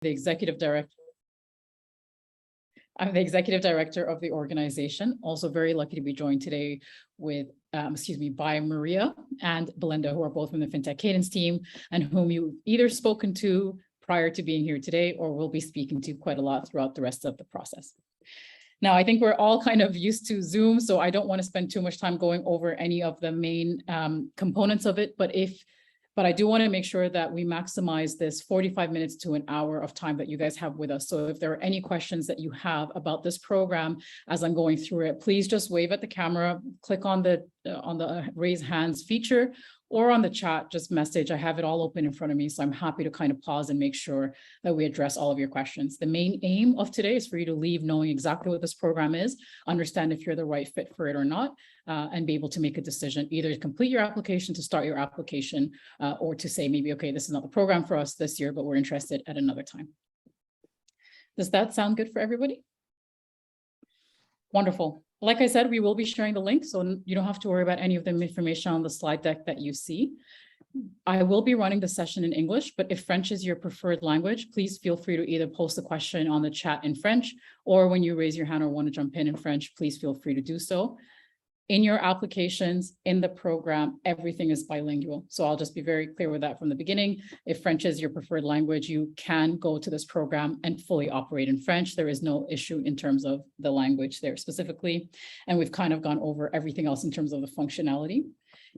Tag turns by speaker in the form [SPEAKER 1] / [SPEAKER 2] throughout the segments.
[SPEAKER 1] the executive director. I'm the executive director of the organization. Also very lucky to be joined today with, by Maria and Belinda, who are both from the Fintech Cadence team and whom you've either spoken to prior to being here today or will be speaking to quite a lot throughout the rest of the process. Now, I think we're all kind of used to Zoom, so I don't want to spend too much time going over any of the main components of it, but I do want to make sure that we maximize this 45 minutes to an hour of time that you guys have with us. So if there are any questions that you have about this program as I'm going through it, please just wave at the camera, click on the raise hands feature, or on the chat, just message. I have it all open in front of me, so I'm happy to kind of pause and make sure that we address all of your questions. The main aim of today is for you to leave knowing exactly what this program is, understand if you're the right fit for it or not, and be able to make a decision, either to complete your application, to start your application, or to say maybe, okay, this is not the program for us this year, but we're interested at another time. Does that sound good for everybody? Wonderful. Like I said, we will be sharing the link, so you don't have to worry about any of the information on the slide deck that you see. I will be running the session in English, but if French is your preferred language, please feel free to either post a question on the chat in French, or when you raise your hand or want to jump in French, please feel free to do so. In your applications, in the program, everything is bilingual. So I'll just be very clear with that from the beginning. If French is your preferred language, you can go to this program and fully operate in French. There is no issue in terms of the language there specifically. And we've kind of gone over everything else in terms of the functionality.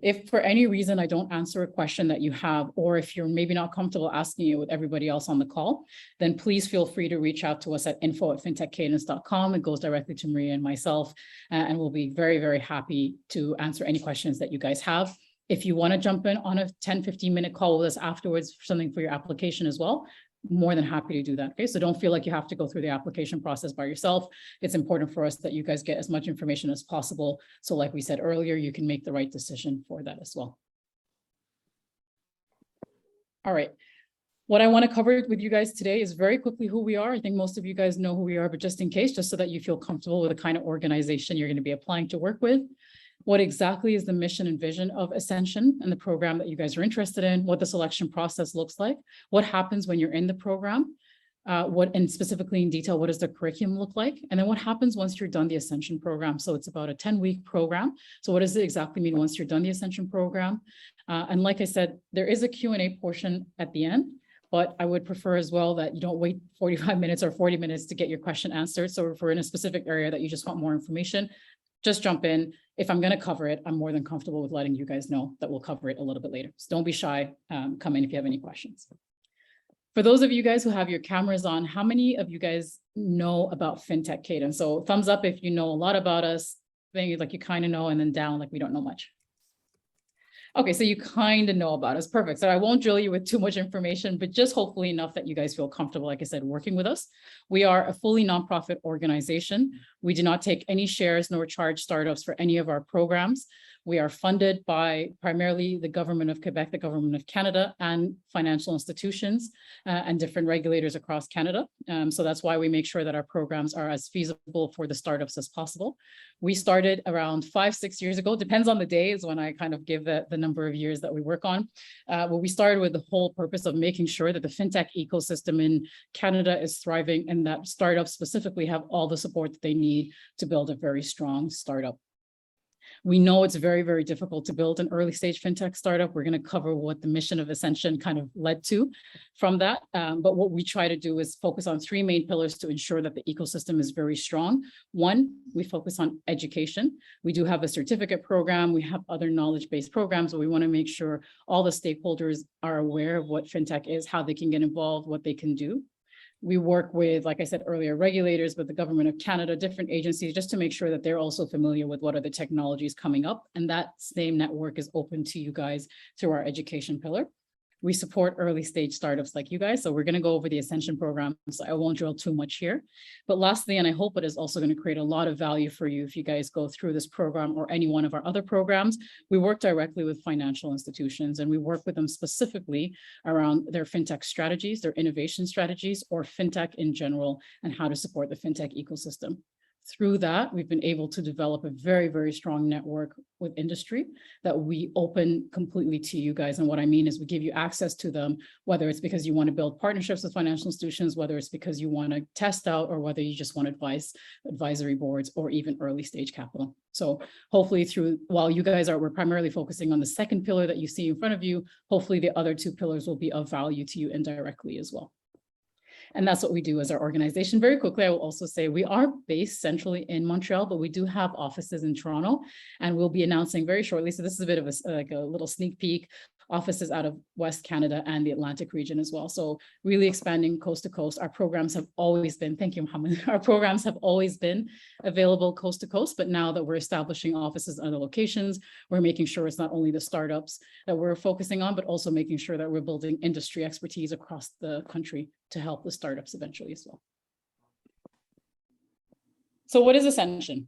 [SPEAKER 1] If for any reason I don't answer a question that you have, or if you're maybe not comfortable asking it with everybody else on the call, then please feel free to reach out to us at info@fintechcadence.com. It goes directly to Maria and myself, and we'll be very, very happy to answer any questions that you guys have. If you want to jump in on a 10-15 minute call with us afterwards for something for your application as well, more than happy to do that. Okay, so don't feel like you have to go through the application process by yourself. It's important for us that you guys get as much information as possible. So like we said earlier, you can make the right decision for that as well. All right. What I want to cover with you guys today is very quickly who we are. I think most of you guys know who we are, but just in case, just so that you feel comfortable with the kind of organization you're going to be applying to work with. What exactly is the mission and vision of Ascension and the program that you guys are interested in, what the selection process looks like, what happens when you're in the program, and specifically in detail, what does the curriculum look like? And then what happens once you're done the Ascension program? So it's about a 10-week program. So what does it exactly mean once you're done the Ascension program? And like I said, there is a Q&A portion at the end, but I would prefer as well that you don't wait 45 minutes or 40 minutes to get your question answered. So if we're in a specific area that you just want more information, just jump in. If I'm going to cover it, I'm more than comfortable with letting you guys know that we'll cover it a little bit later. So don't be shy. Come in if you have any questions. For those of you guys who have your cameras on, how many of you guys know about Fintech Cadence? So thumbs up if you know a lot about us, like you kind of know, and then down like we don't know much. Okay, so you kind of know about us. Perfect. So I won't drill you with too much information, but just hopefully enough that you guys feel comfortable, like I said, working with us. We are a fully nonprofit organization. We do not take any shares nor charge startups for any of our programs. We are funded by primarily the government of Quebec, the government of Canada, and financial institutions and different regulators across Canada. So that's why we make sure that our programs are as feasible for the startups as possible. We started around 5-6 years ago, depends on the day is when I kind of give the number of years that we work on. Well, we started with the whole purpose of making sure that the fintech ecosystem in Canada is thriving and that startups specifically have all the support that they need to build a very strong startup. We know it's very, very difficult to build an early stage fintech startup. We're going to cover what the mission of Ascension kind of led to from that. But what we try to do is focus on 3 main pillars to ensure that the ecosystem is very strong. One, we focus on education. We do have a certificate program. We have other knowledge-based programs, but we want to make sure all the stakeholders are aware of what fintech is, how they can get involved, what they can do. We work with, like I said earlier, regulators, with the government of Canada, different agencies, just to make sure that they're also familiar with what are the technologies coming up. And that same network is open to you guys through our education pillar. We support early stage startups like you guys. So we're going to go over the Ascension program. So I won't drill too much here. But lastly, and I hope it is also going to create a lot of value for you if you guys go through this program or any one of our other programs, we work directly with financial institutions and we work with them specifically around their fintech strategies, their innovation strategies, or fintech in general, and how to support the fintech ecosystem. Through that, we've been able to develop a very, very strong network with industry that we open completely to you guys. And what I mean is we give you access to them, whether it's because you want to build partnerships with financial institutions, whether it's because you want to test out, or whether you just want advisory boards, or even early stage capital. So hopefully while you guys we're primarily focusing on the second pillar that you see in front of you, hopefully the other two pillars will be of value to you indirectly as well. And that's what we do as our organization. Very quickly, I will also say we are based centrally in Montreal, but we do have offices in Toronto, and we'll be announcing very shortly. So this is a bit of a little sneak peek. Offices out of West Canada and the Atlantic region as well. So really expanding coast to coast. Our programs have always been, thank you, Mohammed. Our programs have always been available coast to coast, but now that we're establishing offices in other locations, we're making sure it's not only the startups that we're focusing on, but also making sure that we're building industry expertise across the country to help the startups eventually as well. So what is Ascension?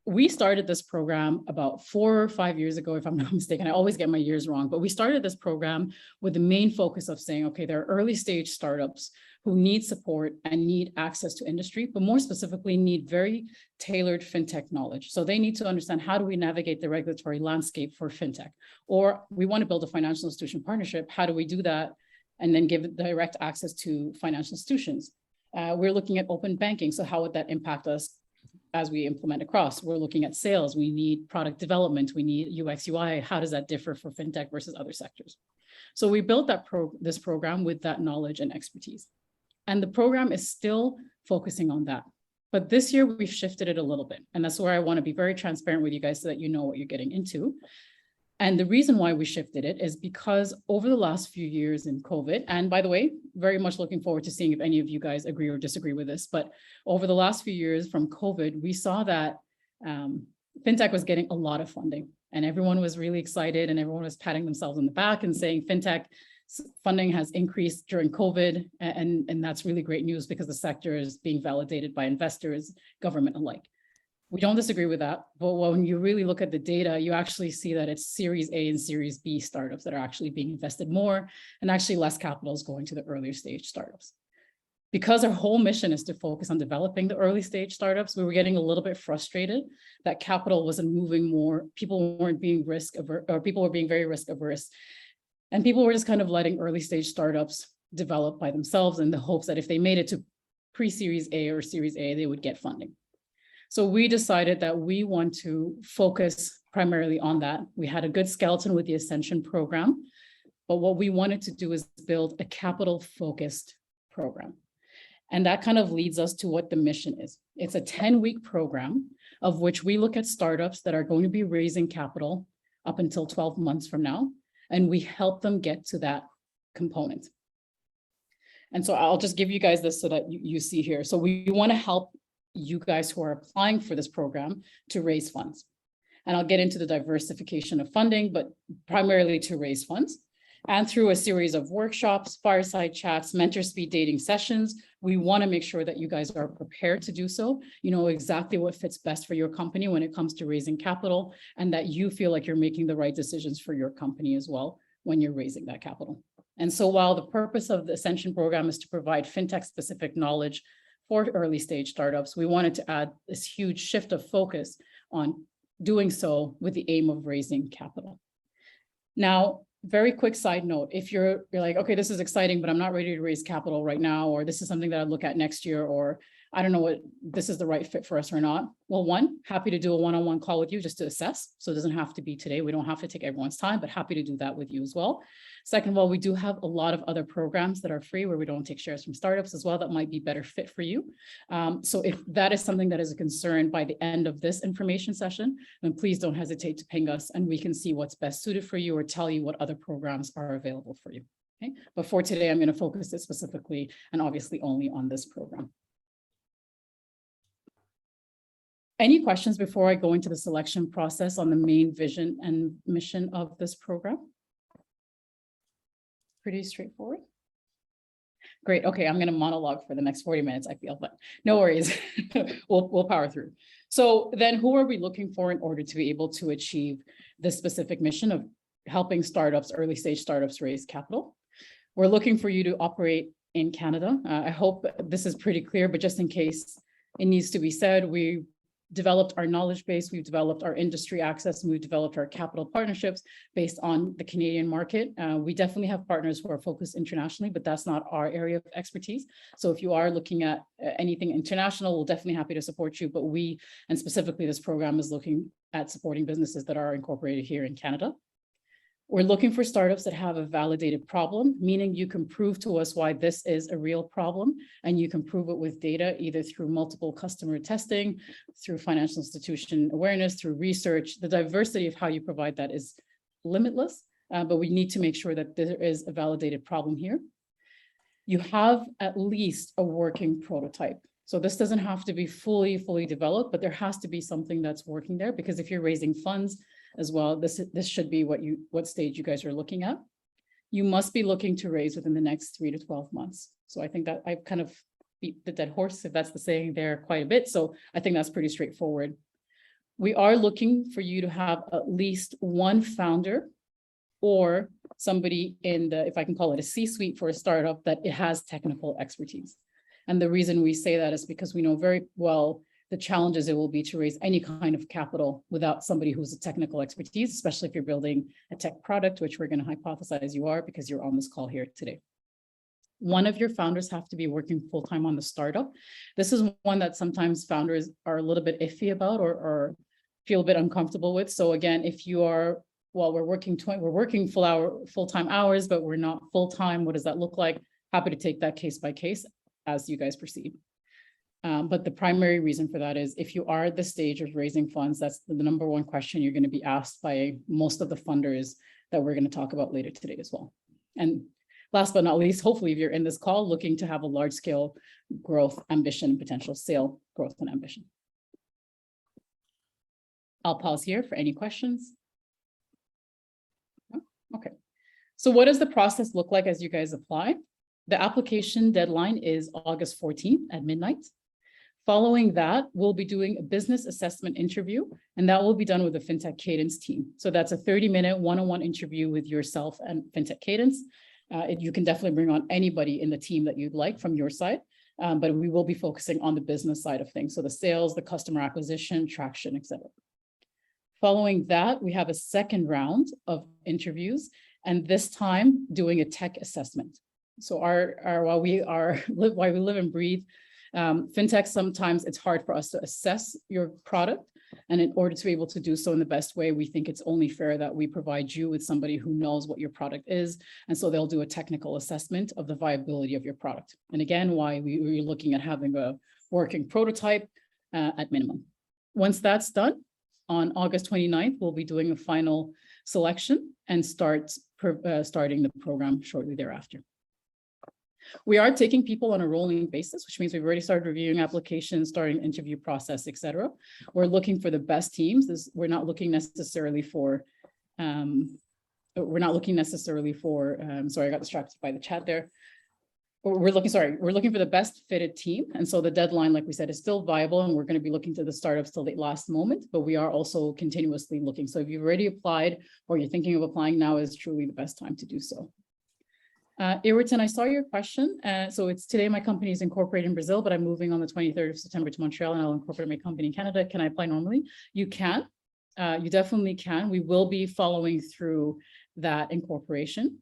[SPEAKER 1] We started this program about 4 or 5 years ago, if I'm not mistaken. I always get my years wrong, but we started this program with the main focus of saying, okay, there are early stage startups who need support and need access to industry, but more specifically need very tailored fintech knowledge. So they need to understand, how do we navigate the regulatory landscape for fintech? Or we want to build a financial institution partnership. How do we do that? And then give direct access to financial institutions. We're looking at open banking. So how would that impact us as we implement across? We're looking at sales. We need product development. We need UX, UI. How does that differ for fintech versus other sectors? So we built this program with that knowledge and expertise. And the program is still focusing on that. But this year we've shifted it a little bit. And that's where I want to be very transparent with you guys so that you know what you're getting into. And the reason why we shifted it is because over the last few years in COVID, and by the way, very much looking forward to seeing if any of you guys agree or disagree with this, but over the last few years from COVID, we saw that fintech was getting a lot of funding, and everyone was really excited, and everyone was patting themselves on the back and saying fintech funding has increased during COVID. And that's really great news because the sector is being validated by investors, government alike. We don't disagree with that, but when you really look at the data, you actually see that it's Series A and Series B startups that are actually being invested more, and actually less capital is going to the earlier stage startups. Because our whole mission is to focus on developing the early stage startups, we were getting a little bit frustrated that capital wasn't moving more. People weren't being risk averse, or people were being very risk averse. And people were just kind of letting early stage startups develop by themselves in the hopes that if they made it to pre-Series A or Series A, they would get funding. So we decided that we want to focus primarily on that. We had a good skeleton with the Ascension program, but what we wanted to do is build a capital-focused program. And that kind of leads us to what the mission is. It's a 10-week program of which we look at startups that are going to be raising capital up until 12 months from now, and we help them get to that component. And so I'll just give you guys this so that you see here. So we want to help you guys who are applying for this program to raise funds. And I'll get into the diversification of funding, but primarily to raise funds. And through a series of workshops, fireside chats, mentor speed dating sessions, we want to make sure that you guys are prepared to do so. You know exactly what fits best for your company when it comes to raising capital, and that you feel like you're making the right decisions for your company as well when you're raising that capital. And so while the purpose of the Ascension program is to provide fintech specific knowledge for early stage startups, we wanted to add this huge shift of focus on doing so with the aim of raising capital. Now, very quick side note, if you're like, okay, this is exciting, but I'm not ready to raise capital right now, or this is something that I'd look at next year, or I don't know what this is the right fit for us or not. Well, one, happy to do a one-on-one call with you just to assess. So it doesn't have to be today. We don't have to take everyone's time, but happy to do that with you as well. Second of all, we do have a lot of other programs that are free where we don't take shares from startups as well. That might be better fit for you. So if that is something that is a concern by the end of this information session, then please don't hesitate to ping us and we can see what's best suited for you or tell you what other programs are available for you. Okay? But for today, I'm going to focus it specifically and obviously only on this program. Any questions before I go into the selection process on the main vision and mission of this program? Pretty straightforward. Great. Okay, I'm going to monologue for the next 40 minutes, I feel, but no worries. we'll power through. So then who are we looking for in order to be able to achieve this specific mission of helping startups, early stage startups raise capital? We're looking for you to operate in Canada. I hope this is pretty clear, but just in case It needs to be said, we developed our knowledge base, we've developed our industry access, and we've developed our capital partnerships based on the Canadian market. We definitely have partners who are focused internationally, but that's not our area of expertise. So if you are looking at anything international, we'll definitely happy to support you. But we, and specifically this program, is looking at supporting businesses that are incorporated here in Canada. We're looking for startups that have a validated problem, meaning you can prove to us why this is a real problem, and you can prove it with data, either through multiple customer testing, through financial institution awareness, through research. The diversity of how you provide that is limitless, but we need to make sure that there is a validated problem here. You have at least a working prototype. So this doesn't have to be fully developed, but there has to be something that's working there, because if you're raising funds as well, this should be what stage you guys are looking at. You must be looking to raise within the next 3 to 12 months. So I think that I've kind of beat the dead horse, if that's the saying, there quite a bit. So I think that's pretty straightforward. We are looking for you to have at least one founder or somebody in the, if I can call it a C-suite for a startup, that it has technical expertise. And the reason we say that is because we know very well the challenges it will be to raise any kind of capital without somebody who's a technical expertise, especially if you're building a tech product, which we're going to hypothesize you are because you're on this call here today. One of your founders have to be working full-time on the startup. This is one that sometimes founders are a little bit iffy about or feel a bit uncomfortable with. So again, if you are, well, we're working full-time hours, but we're not full-time, what does that look like? Happy to take that case by case as you guys proceed. But the primary reason for that is if you are at the stage of raising funds, that's the number one question you're going to be asked by most of the funders that we're going to talk about later today as well. And last but not least, hopefully if you're in this call looking to have a large scale growth ambition, potential sale growth and ambition. I'll pause here for any questions. Okay. So what does the process look like as you guys apply? The application deadline is August 14th at midnight. Following that, we'll be doing a business assessment interview, and that will be done with the Fintech Cadence team. So that's a 30-minute one-on-one interview with yourself and Fintech Cadence. You can definitely bring on anybody in the team that you'd like from your side, but we will be focusing on the business side of things. So the sales, the customer acquisition, traction, etc. Following that, we have a second round of interviews, and this time doing a tech assessment. So while we live and breathe fintech, sometimes it's hard for us to assess your product. And in order to be able to do so in the best way, we think it's only fair that we provide you with somebody who knows what your product is. And so they'll do a technical assessment of the viability of your product. And again, why we're looking at having a working prototype at minimum. Once that's done, on August 29th, we'll be doing a final selection and starting the program shortly thereafter. We are taking people on a rolling basis, which means we've already started reviewing applications, starting interview process, et cetera. We're looking for the best teams. We're not looking necessarily for, sorry, I got distracted by the chat there. We're looking for the best fitted team. And so the deadline, like we said, is still viable, and we're going to be looking to the startups till the last moment, but we are also continuously looking. So if you've already applied or you're thinking of applying, now is truly the best time to do so. Ayrton, I saw your question. So it's today my company is incorporated in Brazil, but I'm moving on the 23rd of September to Montreal, and I'll incorporate my company in Canada. Can I apply normally? You can. You definitely can. We will be following through that incorporation.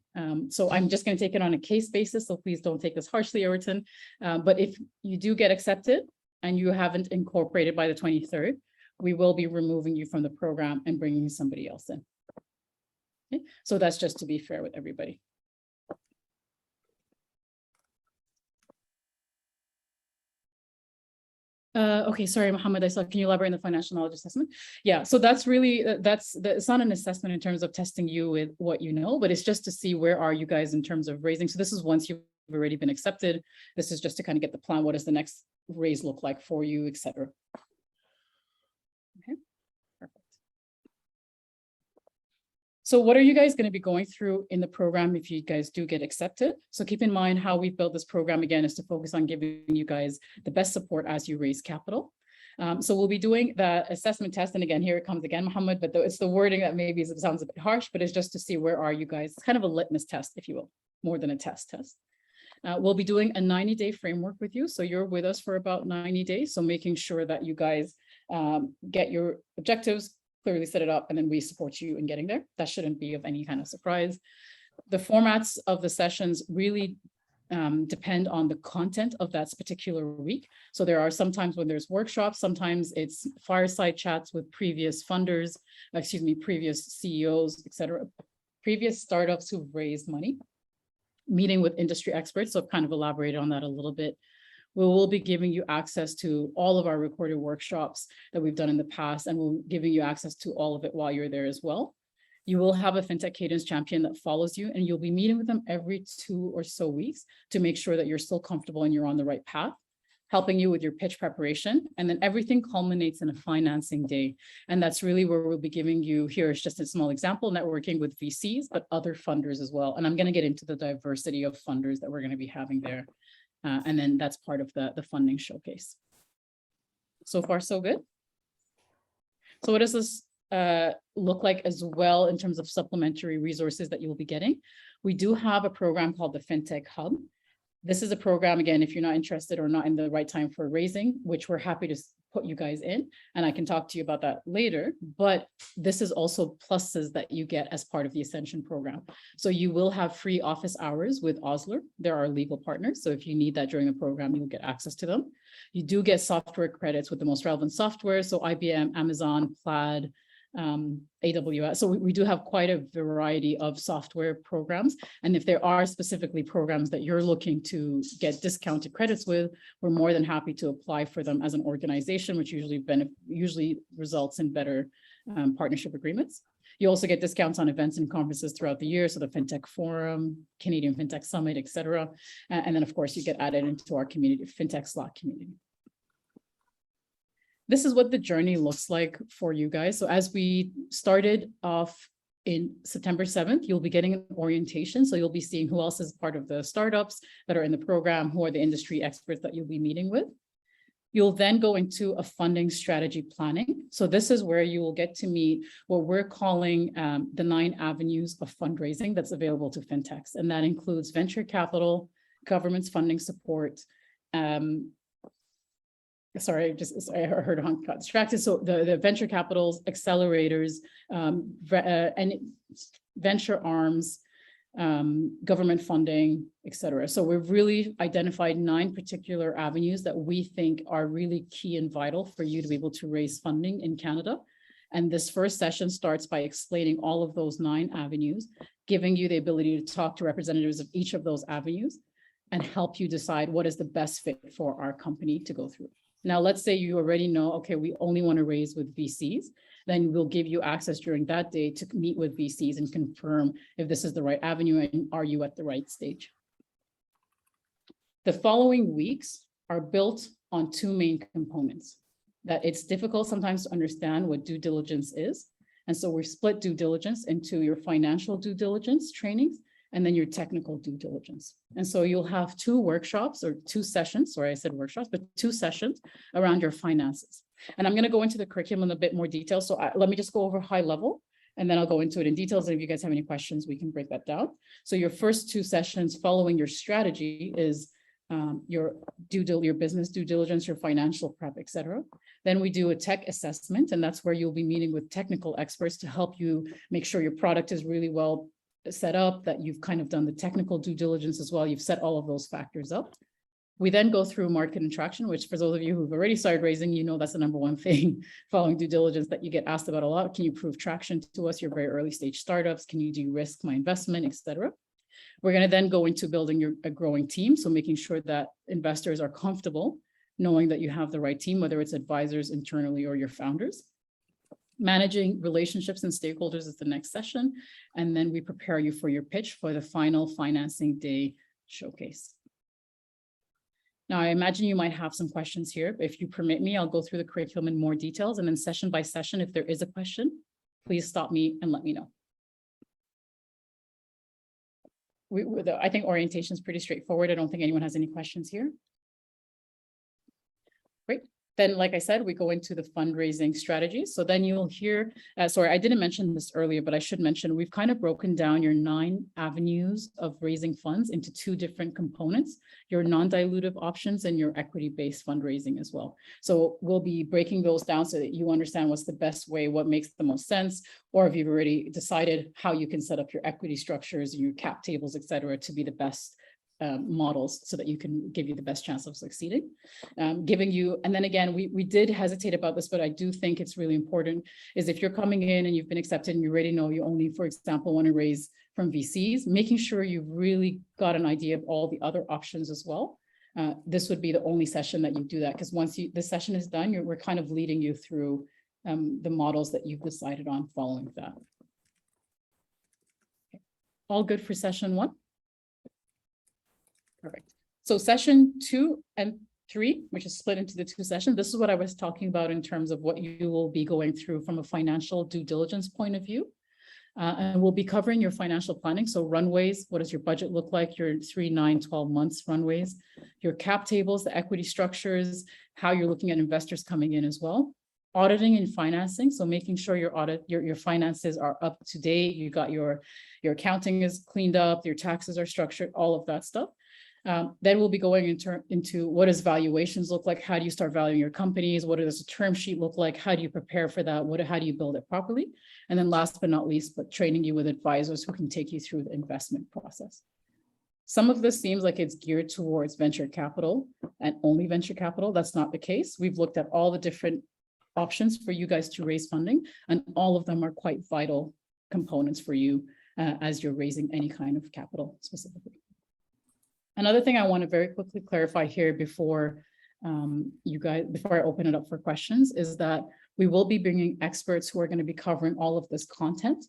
[SPEAKER 1] So I'm just going to take it on a case basis. So please don't take this harshly, Ayrton. But if you do get accepted and you haven't incorporated by the 23rd, we will be removing you from the program and bringing somebody else in. Okay? So that's just to be fair with everybody. Okay, sorry, Mohammed, I saw, can you elaborate on the financial knowledge assessment? Yeah, so that's really, it's not an assessment in terms of testing you with what you know, but it's just to see where are you guys in terms of raising. So this is once you've already been accepted. This is just to kind of get the plan. What does the next raise look like for you, et cetera. Okay, perfect. So what are you guys going to be going through in the program if you guys do get accepted? So keep in mind how we've built this program, again, is to focus on giving you guys the best support as you raise capital. So we'll be doing the assessment test. And again, here it comes again, Mohammed, but it's the wording that maybe sounds a bit harsh, but it's just to see where are you guys. It's kind of a litmus test, if you will, more than a test. We'll be doing a 90-day framework with you. So you're with us for about 90 days. So making sure that you guys get your objectives, clearly set it up, and then we support you in getting there. That shouldn't be of any kind of surprise. The formats of the sessions really depend on the content of that particular week. So there are sometimes when there's workshops, sometimes it's fireside chats with previous funders, previous CEOs, et cetera, previous startups who've raised money, meeting with industry experts. So I've kind of elaborated on that a little bit. We will be giving you access to all of our recorded workshops that we've done in the past, and we'll giving you access to all of it while you're there as well. You will have a Fintech Cadence champion that follows you, and you'll be meeting with them every 2 or so weeks to make sure that you're still comfortable and you're on the right path, helping you with your pitch preparation. And then everything culminates in a financing day. And that's really where we'll be giving you, here is just a small example, networking with VCs, but other funders as well. And I'm going to get into the diversity of funders that we're going to be having there. And then that's part of the funding showcase. So far, so good. So what does this look like as well in terms of supplementary resources that you'll be getting? We do have a program called the Fintech Hub. This is a program, again, if you're not interested or not in the right time for raising, which we're happy to put you guys in, and I can talk to you about that later, but this is also pluses that you get as part of the Ascension program. So you will have free office hours with Osler. They're our legal partners. So if you need that during the program, you'll get access to them. You do get software credits with the most relevant software. So IBM, Amazon, Plaid, AWS. So we do have quite a variety of software programs. And if there are specifically programs that you're looking to get discounted credits with, we're more than happy to apply for them as an organization, which usually results in better partnership agreements. You also get discounts on events and conferences throughout the year. So the Fintech Forum, Canadian Fintech Summit, et cetera. And then of course you get added into our community, Fintech Slack community. This is what the journey looks like for you guys. So as we started off in September 7th, you'll be getting an orientation. So you'll be seeing who else is part of the startups that are in the program, who are the industry experts that you'll be meeting with. You'll then go into a funding strategy planning. So this is where you will get to meet what we're calling the 9 avenues of fundraising that's available to fintechs. And that includes venture capital, government's funding support, sorry, I heard I got distracted. So the venture capitals, accelerators, and venture arms, government funding, et cetera. So we've really identified 9 particular avenues that we think are really key and vital for you to be able to raise funding in Canada. And this first session starts by explaining all of those 9 avenues, giving you the ability to talk to representatives of each of those avenues and help you decide what is the best fit for our company to go through. Now, let's say you already know, okay, we only want to raise with VCs, then we'll give you access during that day to meet with VCs and confirm if this is the right avenue and are you at the right stage. The following weeks are built on 2 main components, that it's difficult sometimes to understand what due diligence is. And so we split due diligence into your financial due diligence trainings and then your technical due diligence. And so you'll have 2 workshops or 2 sessions, sorry, I said workshops, but 2 sessions around your finances. And I'm going to go into the curriculum in a bit more detail. So let me just go over high level, and then I'll go into it in details. And if you guys have any questions, we can break that down. So your first 2 sessions following your strategy is your business due diligence, your financial prep, et cetera. Then we do a tech assessment, and that's where you'll be meeting with technical experts to help you make sure your product is really well set up, that you've kind of done the technical due diligence as well. You've set all of those factors up. We then go through market and traction, which for those of you who've already started raising, you know that's the number one thing following due diligence that you get asked about a lot. Can you prove traction to us? Your very early stage startups. Can you de-risk my investment, et cetera? We're going to then go into building a growing team. So making sure that investors are comfortable knowing that you have the right team, whether it's advisors internally or your founders. Managing relationships and stakeholders is the next session. And then we prepare you for your pitch for the final financing day showcase. Now, I imagine you might have some questions here. If you permit me, I'll go through the curriculum in more details, and then session by session, if there is a question, please stop me and let me know. I think orientation is pretty straightforward. I don't think anyone has any questions here. Great. Then, like I said, we go into the fundraising strategies. So then you'll hear, sorry, I didn't mention this earlier, but I should mention, we've kind of broken down your 9 avenues of raising funds into 2 different components, your non-dilutive options and your equity-based fundraising as well. So we'll be breaking those down so that you understand what's the best way, what makes the most sense, or if you've already decided how you can set up your equity structures, your cap tables, et cetera, to be the best models so that you can give you the best chance of succeeding. Giving you, and then again, we did hesitate about this, but I do think it's really important is if you're coming in and you've been accepted and you already know you only, for example, want to raise from VCs, making sure you've really got an idea of all the other options as well. This would be the only session that you do that, because once the session is done, we're kind of leading you through the models that you've decided on following that. Okay. All good for session 1? Perfect. So session 2 and 3, which is split into the 2 sessions. This is what I was talking about in terms of what you will be going through from a financial due diligence point of view. And we'll be covering your financial planning. So runways, what does your budget look like? Your 3, 9, 12 months runways, your cap tables, the equity structures, how you're looking at investors coming in as well. Auditing and financing. So making sure your finances are up to date. You got your accounting is cleaned up, your taxes are structured, all of that stuff. Then we'll be going into what does valuations look like? How do you start valuing your companies? What does a term sheet look like? How do you prepare for that? How do you build it properly? And then last but not least, but training you with advisors who can take you through the investment process. Some of this seems like it's geared towards venture capital and only venture capital. That's not the case. We've looked at all the different options for you guys to raise funding, and all of them are quite vital components for you as you're raising any kind of capital specifically. Another thing I want to very quickly clarify here before before I open it up for questions is that we will be bringing experts who are going to be covering all of this content.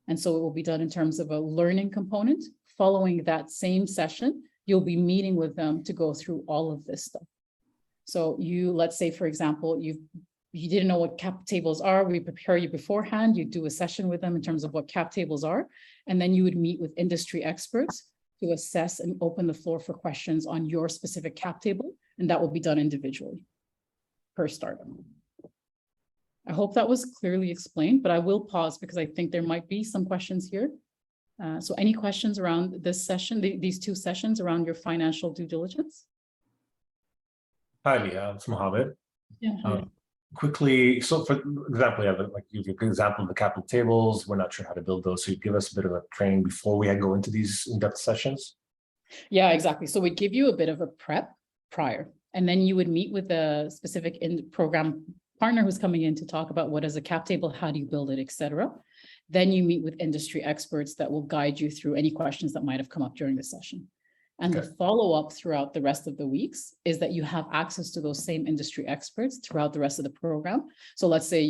[SPEAKER 1] And so it will be done in terms of a learning component. Following that same session, you'll be meeting with them to go through all of this stuff. So let's say, for example, you didn't know what cap tables are. We prepare you beforehand. You do a session with them in terms of what cap tables are. And then you would meet with industry experts to assess and open the floor for questions on your specific cap table, and that will be done individually per startup. I hope that was clearly explained, but I will pause because I think there might be some questions here. So any questions around this session, these 2 sessions around your financial due diligence?
[SPEAKER 2] Hi, Leah, it's Mohammed.
[SPEAKER 1] Yeah.
[SPEAKER 2] Quickly, so for example, you have an example of the capital tables. We're not sure how to build those. So you give us a bit of a training before we go into these in-depth sessions?
[SPEAKER 1] Yeah, exactly. So we give you a bit of a prep prior, and then you would meet with a specific program partner who's coming in to talk about what is a cap table, how do you build it, et cetera. Then you meet with industry experts that will guide you through any questions that might have come up during the session. And the follow-up throughout the rest of the weeks is that you have access to those same industry experts throughout the rest of the program. So let's say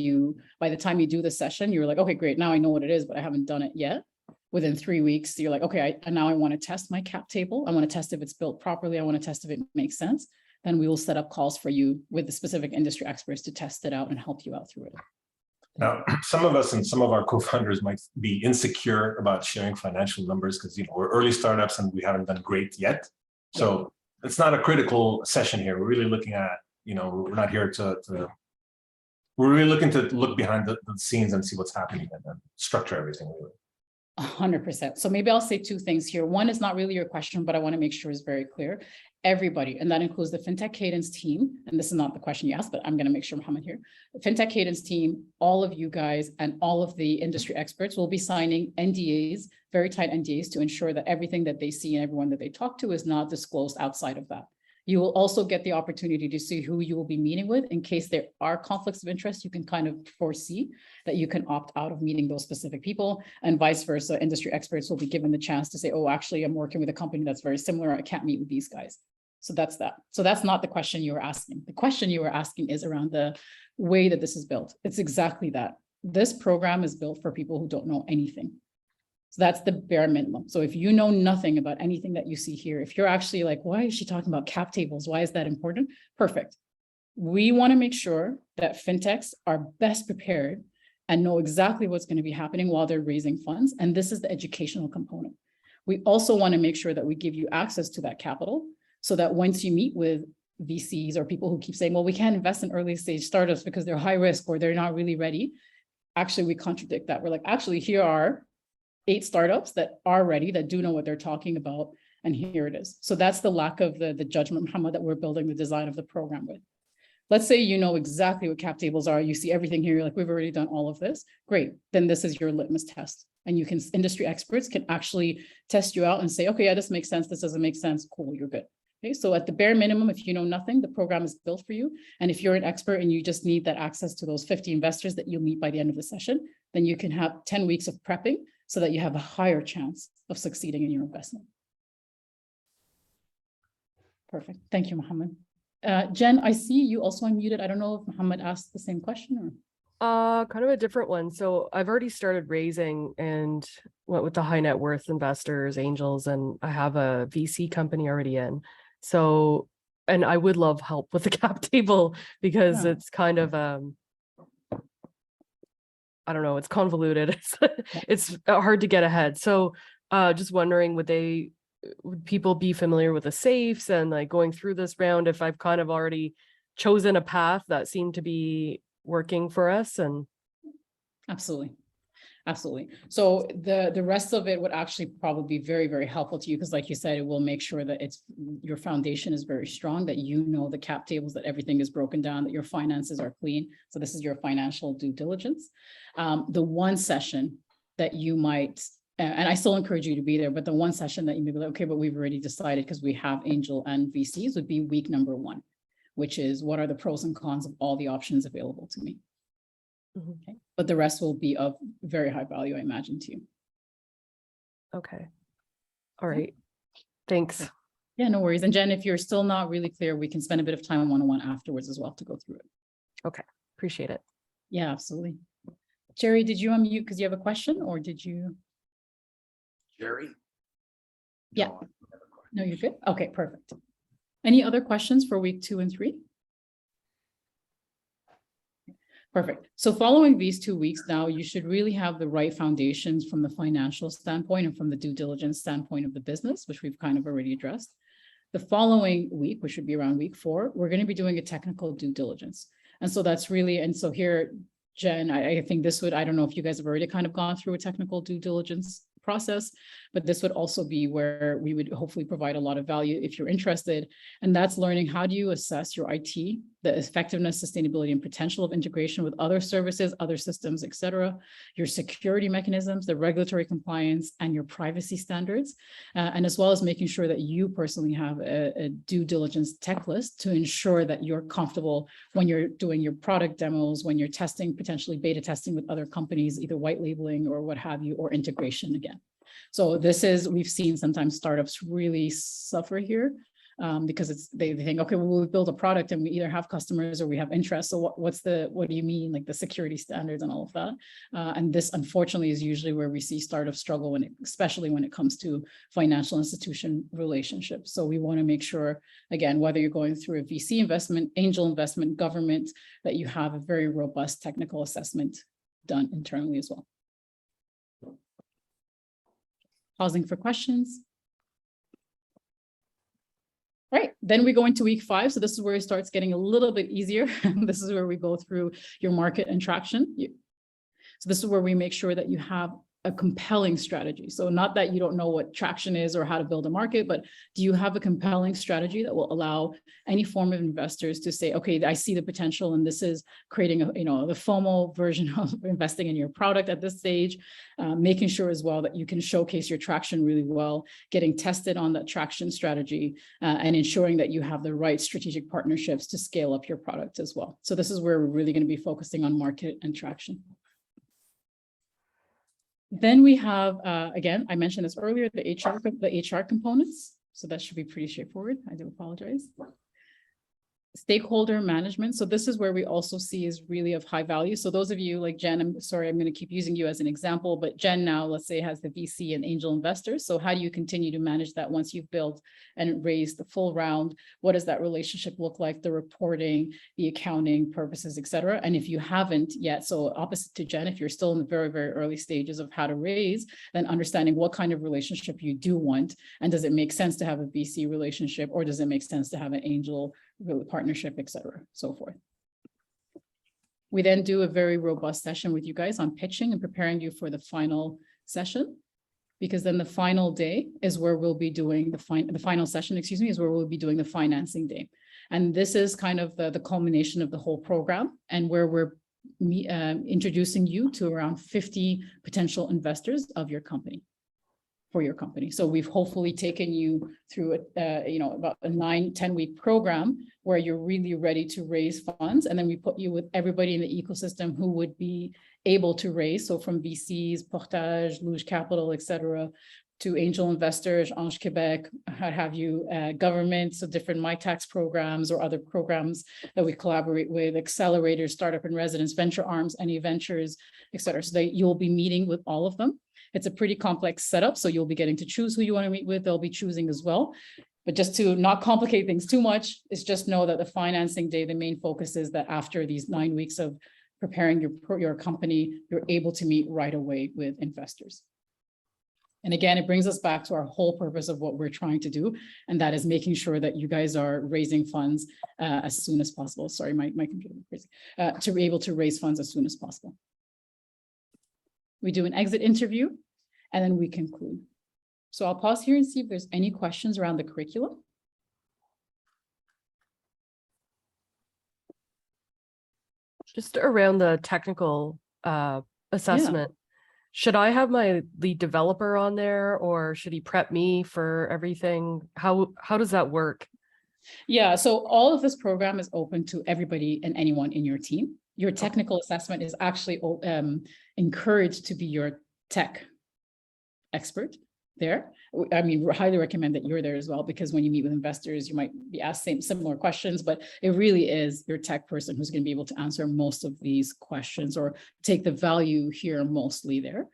[SPEAKER 1] by the time you do the session, you're like, okay, great, now I know what it is, but I haven't done it yet. Within 3 weeks, you're like, okay, now I want to test my cap table. I want to test if it's built properly. I want to test if it makes sense. Then we will set up calls for you with the specific industry experts to test it out and help you out through it.
[SPEAKER 2] Now, some of us and some of our co-founders might be insecure about sharing financial numbers because we're early startups and we haven't done great yet. So it's not a critical session here. We're really looking at, we're not here we're really looking to look behind the scenes and see what's happening and then structure everything really.
[SPEAKER 1] 100%. So maybe I'll say 2 things here. One is not really your question, but I want to make sure it's very clear. Everybody, and that includes the Fintech Cadence team, and this is not the question you asked, but I'm going to make sure Mohammed here. The Fintech Cadence team, all of you guys and all of the industry experts will be signing NDAs, very tight NDAs, to ensure that everything that they see and everyone that they talk to is not disclosed outside of that. You will also get the opportunity to see who you will be meeting with in case there are conflicts of interest. You can kind of foresee that you can opt out of meeting those specific people, and vice versa. Industry experts will be given the chance to say, oh, actually, I'm working with a company that's very similar. I can't meet with these guys. So that's that. So that's not the question you were asking. The question you were asking is around the way that this is built. It's exactly that. This program is built for people who don't know anything. So that's the bare minimum. So if you know nothing about anything that you see here, if you're actually like, why is she talking about cap tables? Why is that important? Perfect. We want to make sure that fintechs are best prepared and know exactly what's going to be happening while they're raising funds. And this is the educational component. We also want to make sure that we give you access to that capital so that once you meet with VCs or people who keep saying, well, we can't invest in early stage startups because they're high risk or they're not really ready. Actually, we contradict that. We're like, actually, here are 8 startups that are ready, that do know what they're talking about. And here it is. So that's the lack of the judgment, Muhammad, that we're building the design of the program with. Let's say you know exactly what cap tables are. You see everything here. You're like, we've already done all of this. Great. Then this is your litmus test. And you can, industry experts can actually test you out and say, okay, yeah, this makes sense. This doesn't make sense. Cool, you're good. Okay, so at the bare minimum, if you know nothing, the program is built for you. And if you're an expert and you just need that access to those 50 investors that you'll meet by the end of the session, then you can have 10 weeks of prepping so that you have a higher chance of succeeding in your investment. Perfect. Thank you, Mohammed. Jen, I see you also unmuted. I don't know if Mohammed asked the same question or.
[SPEAKER 3] Kind of a different one. So I've already started raising and went with the high net worth investors, angels, and I have a VC company already in. So, and I would love help with the cap table because it's kind of, I don't know, it's convoluted. It's hard to get ahead. So just wondering, would people be familiar with the safes and like going through this round if I've kind of already chosen a path that seemed to be working for us? And
[SPEAKER 1] Absolutely. So the rest of it would actually probably be very, very helpful to you because like you said, it will make sure that your foundation is very strong, that you know the cap tables, that everything is broken down, that your finances are clean. So this is your financial due diligence. The one session that you might, and I still encourage you to be there, but the one session that you may be like, okay, but we've already decided because we have angel and VCs would be week number 1, which is what are the pros and cons of all the options available to me. Okay. But the rest will be of very high value, I imagine, to you.
[SPEAKER 3] okay. All right. Thanks.
[SPEAKER 1] Yeah, no worries. And Jen, if you're still not really clear, we can spend a bit of time one-on-one afterwards as well to go through it.
[SPEAKER 3] Okay. Appreciate it.
[SPEAKER 1] Yeah, absolutely. Jerry, did you unmute because you have a question or did you?
[SPEAKER 2] Jerry?
[SPEAKER 1] Yeah. No, you're good. Okay, perfect. Any other questions for week 2 and 3? Perfect. So following these 2 weeks now, you should really have the right foundations from the financial standpoint and from the due diligence standpoint of the business, which we've kind of already addressed. The following week, which should be around week 4, we're going to be doing a technical due diligence. And so that's really, and so here, Jen, I think this would, I don't know if you guys have already kind of gone through a technical due diligence process, but this would also be where we would hopefully provide a lot of value if you're interested. And that's learning how do you assess your IT, the effectiveness, sustainability, and potential of integration with other services, other systems, et cetera, your security mechanisms, the regulatory compliance, and your privacy standards, and as well as making sure that you personally have a due diligence tech list to ensure that you're comfortable when you're doing your product demos, when you're testing, potentially beta testing with other companies, either white labeling or what have you, or integration again. So this is, we've seen sometimes startups really suffer here because they think, okay, well, we build a product and we either have customers or we have interest. So what do you mean, like the security standards and all of that? And this unfortunately is usually where we see startups struggle, especially when it comes to financial institution relationships. So we want to make sure, again, whether you're going through a VC investment, angel investment, government, that you have a very robust technical assessment done internally as well. Pausing for questions. All right, then we go into week 5. So this is where it starts getting a little bit easier. This is where we go through your market and traction. So this is where we make sure that you have a compelling strategy. So not that you don't know what traction is or how to build a market, but do you have a compelling strategy that will allow any form of investors to say, okay, I see the potential and this is creating the FOMO version of investing in your product at this stage, making sure as well that you can showcase your traction really well, getting tested on that traction strategy, and ensuring that you have the right strategic partnerships to scale up your product as well. So this is where we're really going to be focusing on market and traction. Then we have, again, I mentioned this earlier, the HR components. So that should be pretty straightforward. I do apologize. Stakeholder management. So this is where we also see is really of high value. So those of you like Jen, I'm sorry, I'm going to keep using you as an example, but Jen now, let's say, has the VC and angel investors. So how do you continue to manage that once you've built and raised the full round? What does that relationship look like? The reporting, the accounting purposes, et cetera. And if you haven't yet, so opposite to Jen, if you're still in the very, very early stages of how to raise, then understanding what kind of relationship you do want, and does it make sense to have a VC relationship, or does it make sense to have an angel partnership, et cetera, so forth. We then do a very robust session with you guys on pitching and preparing you for the final session, because then the final day is where we'll be doing the final session, excuse me, is where we'll be doing the financing day. And this is kind of the culmination of the whole program, and where we're introducing you to around 50 potential investors of your company. For your company. So we've hopefully taken you through about a 9-10 week program where you're really ready to raise funds. And then we put you with everybody in the ecosystem who would be able to raise. So from VCs, Portage, Luge Capital, et cetera, to angel investors, Ange Quebec, have you, government, so different MyTax programs or other programs that we collaborate with, accelerators, startup and residence, venture arms, any ventures, et cetera. So that you'll be meeting with all of them. It's a pretty complex setup, so you'll be getting to choose who you want to meet with. They'll be choosing as well. But just to not complicate things too much, is just know that the financing day, the main focus is that after these 9 weeks of preparing your company, you're able to meet right away with investors. And again, it brings us back to our whole purpose of what we're trying to do, and that is making sure that you guys are raising funds as soon as possible. Sorry, my computer went crazy. To be able to raise funds as soon as possible. We do an exit interview, and then we conclude. So I'll pause here and see if there's any questions around the curriculum.
[SPEAKER 3] Just around the technical assessment. Should I have my lead developer on there, or should he prep me for everything? How does that work? Yeah,
[SPEAKER 1] so all of this program is open to everybody and anyone in your team. Your technical assessment is actually encouraged to be your tech expert there. I mean, we highly recommend that you're there as well, because when you meet with investors, you might be asked similar questions, but it really is your tech person who's going to be able to answer most of these questions or take the value here mostly there.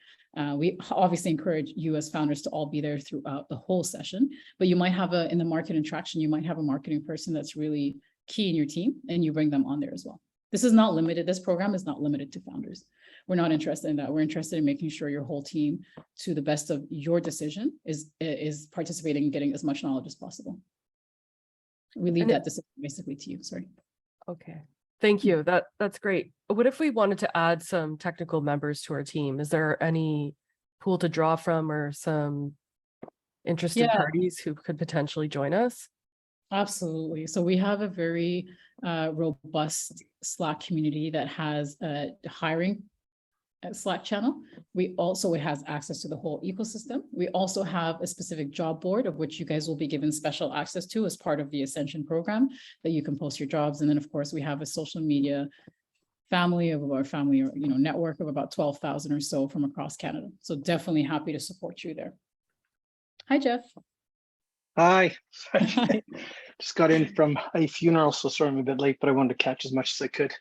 [SPEAKER 1] We obviously encourage you as founders to all be there throughout the whole session, but you might have in the market interaction, you might have a marketing person that's really key in your team, and you bring them on there as well. This is not limited. This program is not limited to founders. We're not interested in that. We're interested in making sure your whole team, to the best of your decision, is participating and getting as much knowledge as possible. We leave that decision basically to you. Sorry.
[SPEAKER 3] Okay. Thank you. That's great. What if we wanted to add some technical members to our team? Is there any pool to draw from, or some interested parties who could potentially join us?
[SPEAKER 1] Absolutely. So we have a very robust Slack community that has a hiring Slack channel. It has access to the whole ecosystem. We also have a specific job board, of which you guys will be given special access to as part of the Ascension program, that you can post your jobs. And then of course we have a social media network of about 12,000 or so from across Canada. So definitely happy to support you there. Hi, Jeff.
[SPEAKER 4] Hi. Just got in from a funeral, so sorry I'm a bit late, but I wanted to catch as much as I could.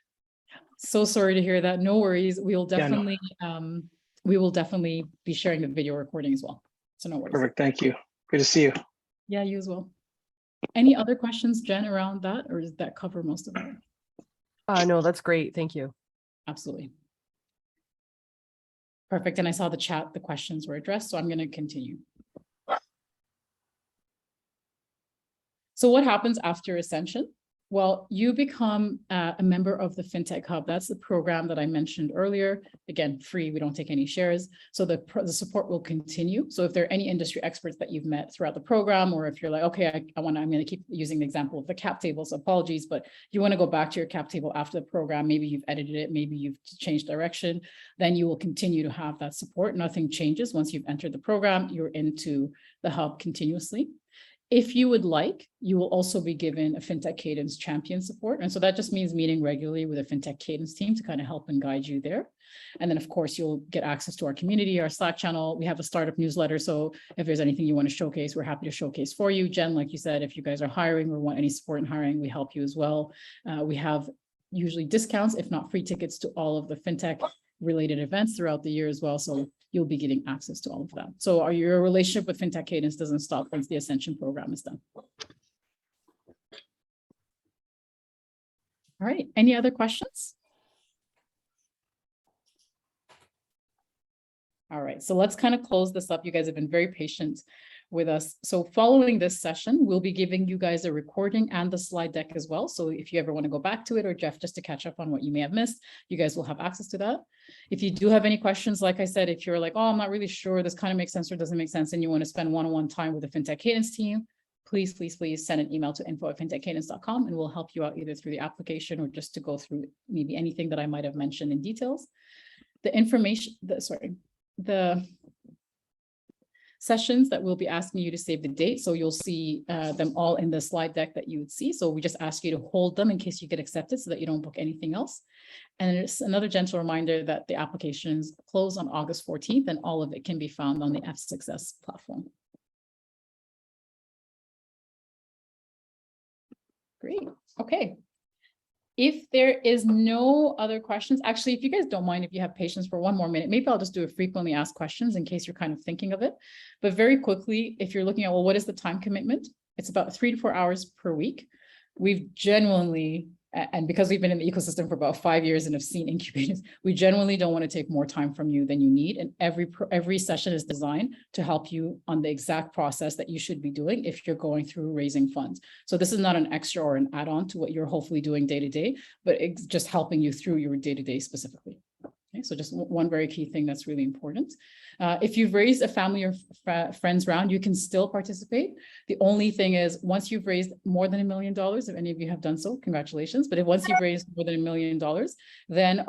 [SPEAKER 1] So sorry to hear that. No worries. We will definitely be sharing the video recording as well. So no worries.
[SPEAKER 4] Perfect. Thank you. Good to see you.
[SPEAKER 1] Yeah, you as well. Any other questions, Jen, around that, or does that cover most of it?
[SPEAKER 3] No, that's great. Thank you.
[SPEAKER 1] Absolutely. Perfect. And I saw the chat, the questions were addressed, so I'm going to continue. So what happens after Ascension? Well, you become a member of the Fintech Hub. That's the program that I mentioned earlier. Again, free, we don't take any shares. So the support will continue. So if there are any industry experts that you've met throughout the program, or if you're like, okay, I'm going to keep using the example of the cap table, so apologies, but you want to go back to your cap table after the program, maybe you've edited it, maybe you've changed direction, then you will continue to have that support. Nothing changes once you've entered the program. You're into the hub continuously. If you would like, you will also be given a Fintech Cadence champion support. And so that just means meeting regularly with a Fintech Cadence team to kind of help and guide you there. And then, of course, you'll get access to our community, our Slack channel. We have a startup newsletter. So if there's anything you want to showcase, we're happy to showcase for you. Jen, like you said, if you guys are hiring or want any support in hiring, we help you as well. We have usually discounts, if not free tickets to all of the Fintech related events throughout the year as well. So you'll be getting access to all of that. So your relationship with Fintech Cadence doesn't stop once the Ascension program is done. All right, any other questions? All right, so let's kind of close this up. You guys have been very patient with us. So following this session, we'll be giving you guys a recording and the slide deck as well. So if you ever want to go back to it, or Jeff, just to catch up on what you may have missed, you guys will have access to that. If you do have any questions, like I said, if you're like, oh, I'm not really sure, this kind of makes sense or doesn't make sense, and you want to spend one-on-one time with the Fintech Cadence team, please send an email to info@fintechcadence.com, and we'll help you out either through the application or just to go through maybe anything that I might have mentioned in details. The information, the sessions that we'll be asking you to save the date. So you'll see them all in the slide deck that you would see. So we just ask you to hold them in case you get accepted so that you don't book anything else. And it's another gentle reminder that the applications close on August 14th, and all of it can be found on the F6S platform. Great. Okay. If there is no other questions, actually, if you guys don't mind, if you have patience for one more minute, maybe I'll just do a frequently asked questions in case you're kind of thinking of it. But very quickly, if you're looking at, well, what is the time commitment? It's about 3 to 4 hours per week. We've genuinely, and because we've been in the ecosystem for about 5 years and have seen incubators, we genuinely don't want to take more time from you than you need. And every session is designed to help you on the exact process that you should be doing if you're going through raising funds. So this is not an extra or an add-on to what you're hopefully doing day to day, but it's just helping you through your day to day specifically. Okay, so just one very key thing that's really important. If you've raised a family or friends round, you can still participate. The only thing is, once you've raised more than $1 million, if any of you have done so, congratulations. But once you've raised more than $1 million, then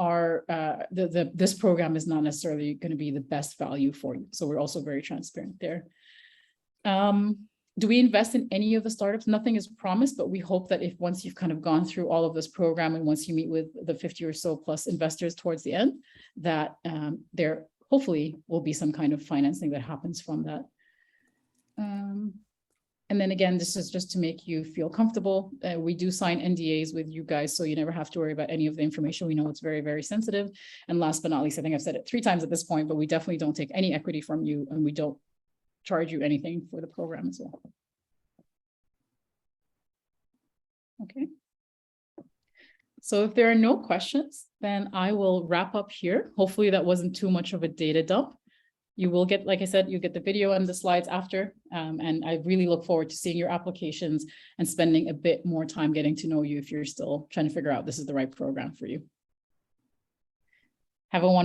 [SPEAKER 1] this program is not necessarily going to be the best value for you. So we're also very transparent there. Do we invest in any of the startups? Nothing is promised, but we hope that if once you've kind of gone through all of this program and once you meet with the 50 or so plus investors towards the end, that there hopefully will be some kind of financing that happens from that. And then again, this is just to make you feel comfortable. We do sign NDAs with you guys, so you never have to worry about any of the information. We know it's very, very sensitive. And last but not least, I think I've said it 3 times at this point, but we definitely don't take any equity from you, and we don't charge you anything for the program as well. Okay. So if there are no questions, then I will wrap up here. Hopefully that wasn't too much of a data dump. You will get, like I said, you get the video and the slides after. And I really look forward to seeing your applications and spending a bit more time getting to know you if you're still trying to figure out this is the right program for you. Have a wonderful